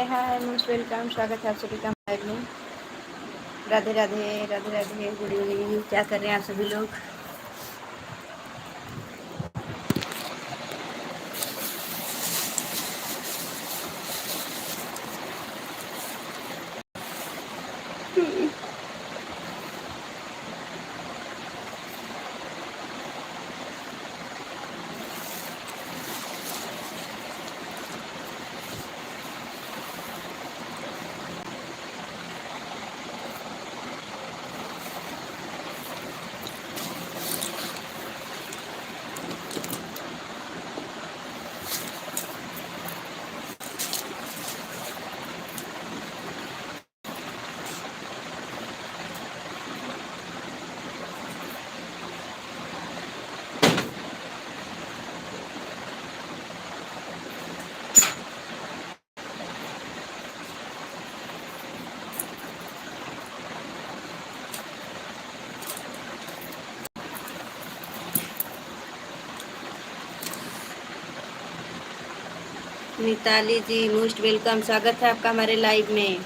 हाय हाय most welcome, स्वागत है आप सभी का लाइव में। Radhe Radhe Radhe Radhe, good evening. क्या कर रहे हैं आप सभी लोग? मिताली जी मोस्ट वेलकम, स्वागत है आपका हमारे लाइव में।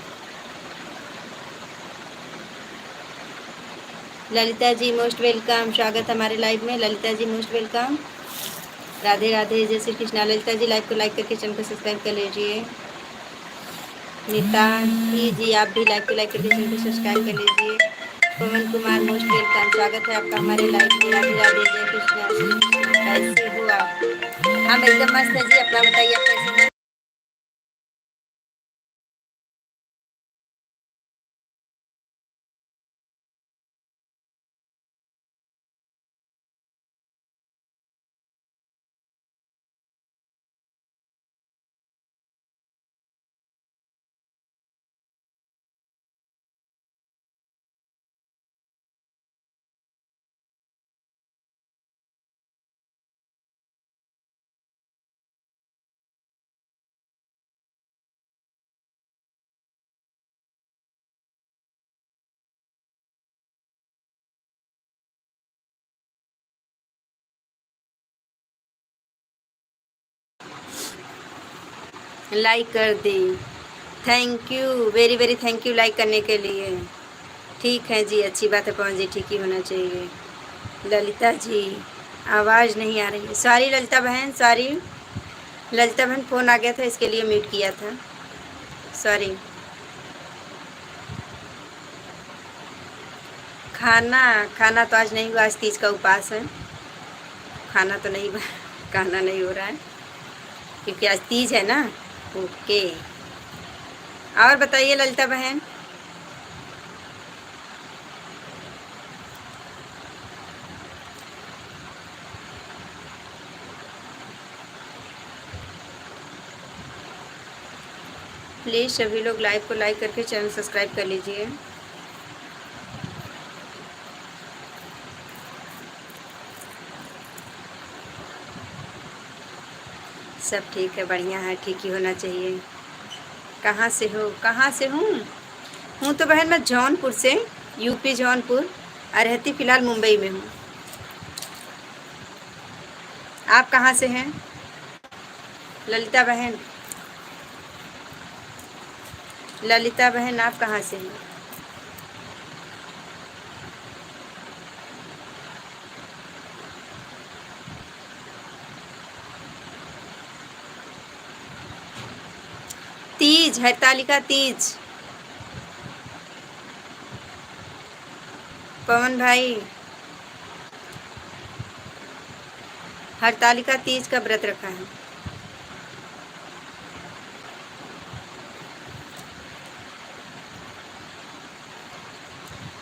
ललिता जी मोस्ट वेलकम, स्वागत है हमारे लाइव में। ललिता जी मोस्ट वेलकम, राधे राधे, जय श्री कृष्णा। ललिता जी लाइव को लाइक करके चैनल को सब्सक्राइब कर लीजिए। मिताली जी आप भी लाइव को लाइक करके चैनल को सब्सक्राइब कर लीजिए। पवन कुमार मोस्ट वेलकम, स्वागत है आपका हमारे लाइव में। राधे राधे, जय कृष्णा। कैसे हो आप? हम एकदम मस्त है जी, अपना बताइए आप कैसे हैं? लाइक कर दी, thank you, very very thank you like करने के लिए। ठीक है जी, अच्छी बात है पवन जी, ठीक ही होना चाहिए। ललिता जी आवाज़ नहीं आ रही है, सॉरी ललिता बहन, सॉरी। ललिता बहन फ़ोन आ गया था इसके लिए म्यूट किया था, सॉरी। खाना खाना तो आज नहीं हुआ, आज तीज का उपवास है। खाना तो नहीं खाना नहीं हो रहा है क्योंकि आज तीज है ना। ओके, और बताइए ललिता बहन। प्लीज़ सभी लोग लाइव को लाइक करके चैनल सब्सक्राइब कर लीजिए। सब ठीक है, बढ़िया है, ठीक ही होना चाहिए। कहाँ से हो? कहाँ से हूँ? हूँ तो बहन मैं जौनपुर से, यूपी जौनपुर, और रहती फ़िलहाल मुंबई में हूँ। आप कहाँ से हैं ललिता बहन? ललिता बहन आप कहाँ से हैं? तीज, हरतालिका तीज। पवन भाई, हरतालिका तीज का व्रत रखा है।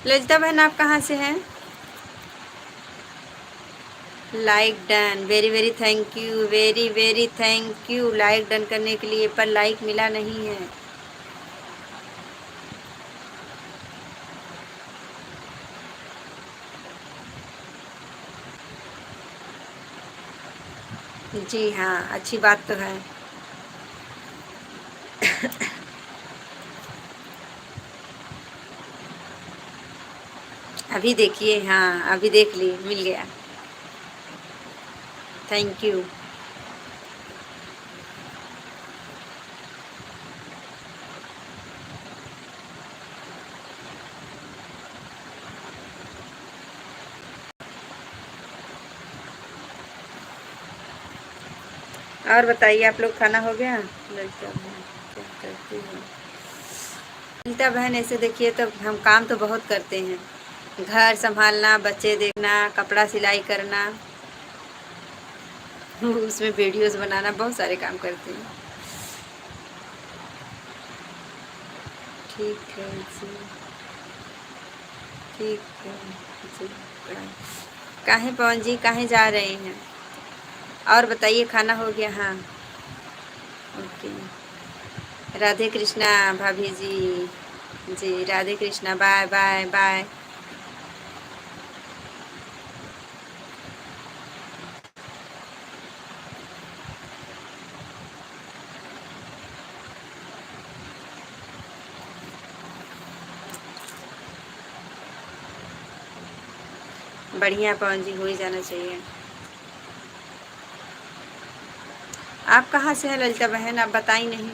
ललिता बहन आप कहाँ से हैं? Like done, very very thank you, very very thank you like done करने के लिए, पर लाइक मिला नहीं है। जी हाँ, अच्छी बात तो है। अभी देखिए, हाँ अभी देख लिए, मिल गया, थैंक यू। और बताइए, आप लोग खाना हो गया? ललिता बहन क्या करती है? ललिता बहन ऐसे देखिए तो हम काम तो बहुत करते हैं, घर संभालना, बच्चे देखना, कपड़ा सिलाई करना, उसमें वीडियोस बनाना, बहुत सारे काम करते हैं। ठीक है जी, ठीक है जी। काहे पवन जी, काहे जा रहे हैं? और बताइए, खाना हो गया? हाँ, ओके। राधे कृष्णा भाभी जी, जी Radhe Krishna, bye bye bye. बढ़िया पवन जी, हो ही जाना चाहिए। आप कहाँ से हैं ललिता बहन, आप बताई नहीं।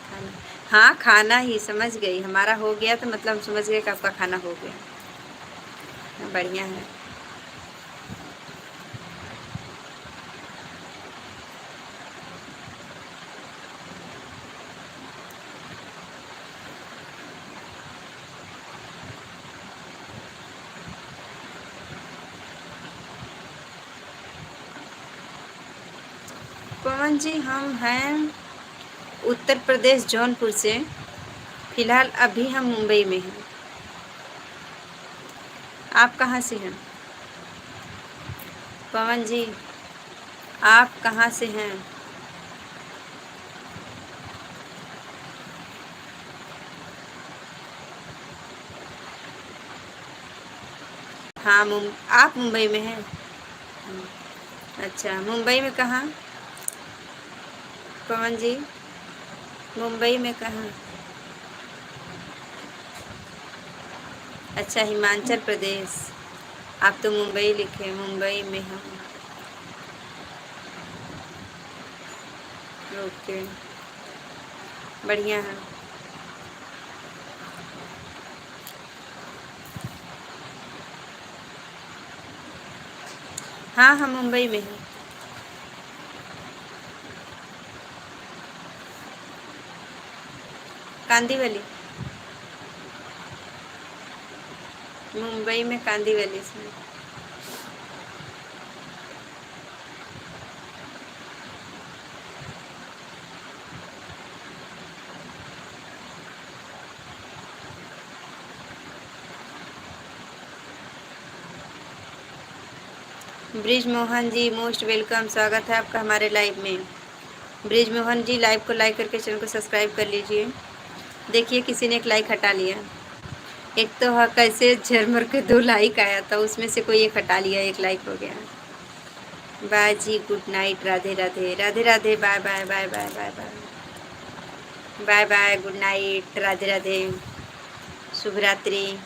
खाना, हाँ खाना ही, समझ गई, हमारा हो गया तो मतलब हम समझ गए कि आपका खाना हो गया। बढ़िया है। पवन जी, हम हैं उत्तर प्रदेश जौनपुर से, फिलहाल अभी हम मुंबई में हैं। आप कहाँ से हैं? पवन जी, आप कहाँ से हैं? हाँ, आप मुंबई में हैं? अच्छा, मुंबई में कहाँ? पवन जी, मुंबई में कहाँ? अच्छा, हिमाचल प्रदेश। आप तो मुंबई लिखे, मुंबई में हम। ओके, बढ़िया है। हाँ, हम मुंबई में हैं। कांदीवली, मुंबई में कांदीवली से। ब्रिज मोहन जी, मोस्ट वेलकम, स्वागत है आपका हमारे लाइव में। ब्रिज मोहन जी, लाइव को लाइक करके चैनल को सब्सक्राइब कर लीजिए। देखिए, किसी ने एक लाइक हटा लिया। एक तो कैसे झरमर के 2 लाइक आया था, उसमें से कोई एक हटा लिया, 1 लाइक हो गया। बाय जी, good night, Radhe Radhe, Radhe Radhe, bye bye bye bye bye bye bye bye, good night, Radhe Radhe, शुभ रात्रि।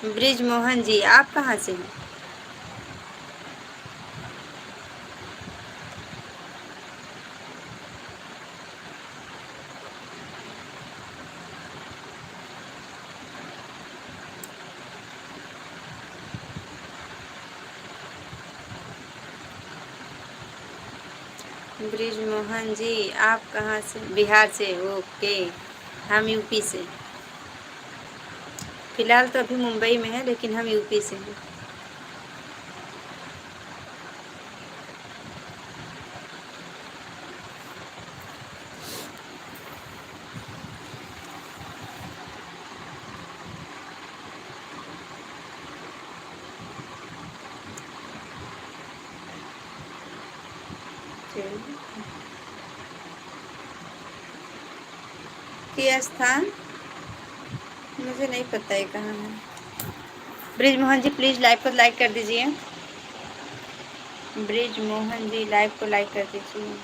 ब्रिज मोहन जी, आप कहाँ से हैं? ब्रिज मोहन जी, आप कहाँ से? बिहार से, ओके। हम यूपी से। फिलहाल तो अभी मुंबई में है, लेकिन हम यूपी से हैं। के स्थान मुझे नहीं पता है कहाँ है। ब्रिज मोहन जी, प्लीज़ लाइव को लाइक कर दीजिए। ब्रिज मोहन जी, लाइव को लाइक कर दीजिए।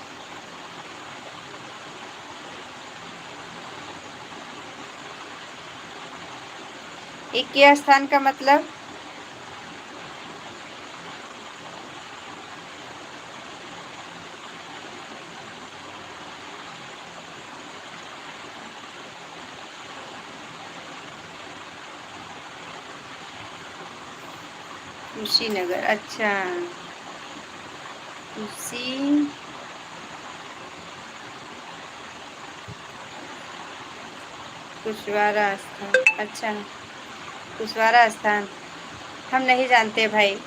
एक के स्थान का मतलब? कुशीनगर, अच्छा। कुशी कुशवारा स्थान, अच्छा। कुशवारा स्थान हम नहीं जानते भाई।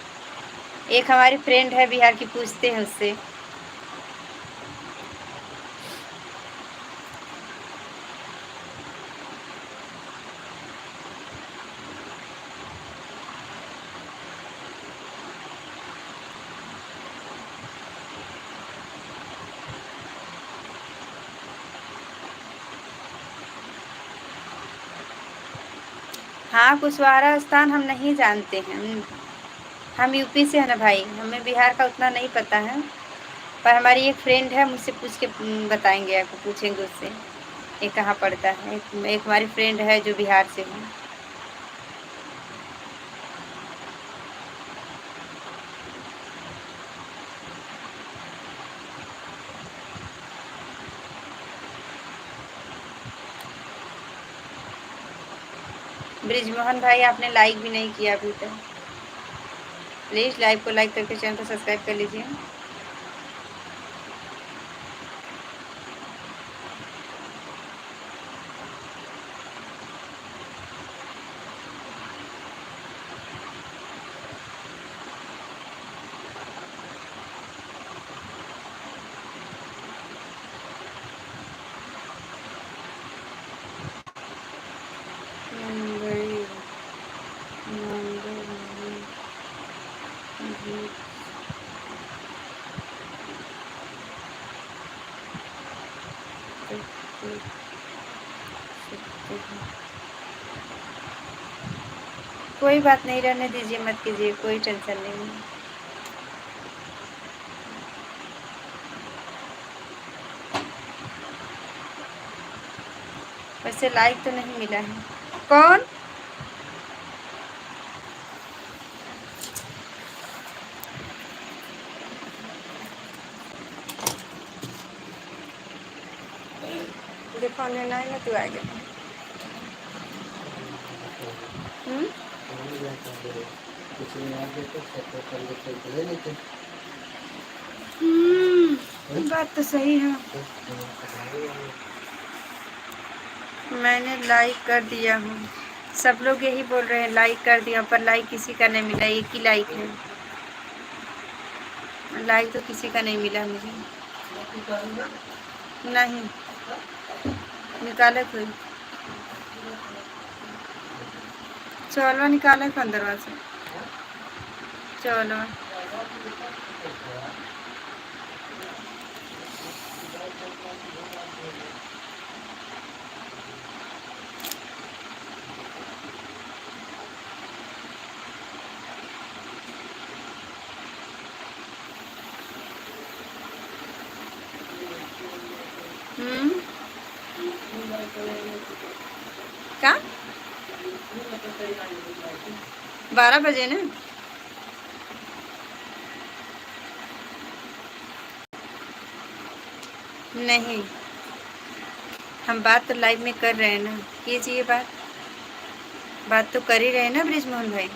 एक हमारी फ्रेंड है बिहार की, पूछते हैं उससे। हाँ, कुशवारा स्थान हम नहीं जानते हैं। हम यूपी से हैं ना भाई, हमें बिहार का उतना नहीं पता है। पर हमारी एक फ्रेंड है, मुझसे पूछ के बताएंगे, आपको पूछेंगे उससे ये कहाँ पड़ता है। एक हमारी फ्रेंड है जो बिहार से है। ब्रिजमोहन भाई, आपने लाइक भी नहीं किया अभी तक। प्लीज़ लाइव को लाइक करके चैनल को सब्सक्राइब कर लीजिए। मुंबई, कोई बात नहीं, रहने दीजिए, मत कीजिए, कोई टेंशन नहीं है। वैसे लाइक तो नहीं मिला है। कौन? देखो नहीं ना, तू आ गया। बात तो सही है। मैंने लाइक कर दिया हूँ। सब लोग यही बोल रहे हैं लाइक कर दिया, पर लाइक किसी का नहीं मिला। एक ही लाइक है, लाइक तो किसी का नहीं मिला मुझे। नहीं निकाले कोई। चलो निकाले कौन दरवाजा। चलो। क्या? 12 बजे ना। नहीं, हम बात तो लाइव में कर रहे हैं ना, कीजिए बात। बात तो कर ही रहे हैं ना ब्रिजमोहन भाई।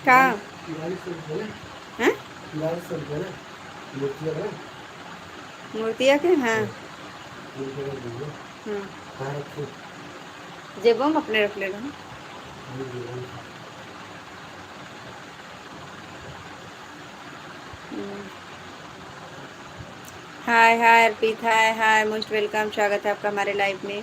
का हैं मूर्तिया के हाँ जेबो हम अपने रख ले रहा हूँ। हाय हाय अर्पित, हाय हाय, मोस्ट वेलकम, स्वागत है आपका हमारे लाइव में।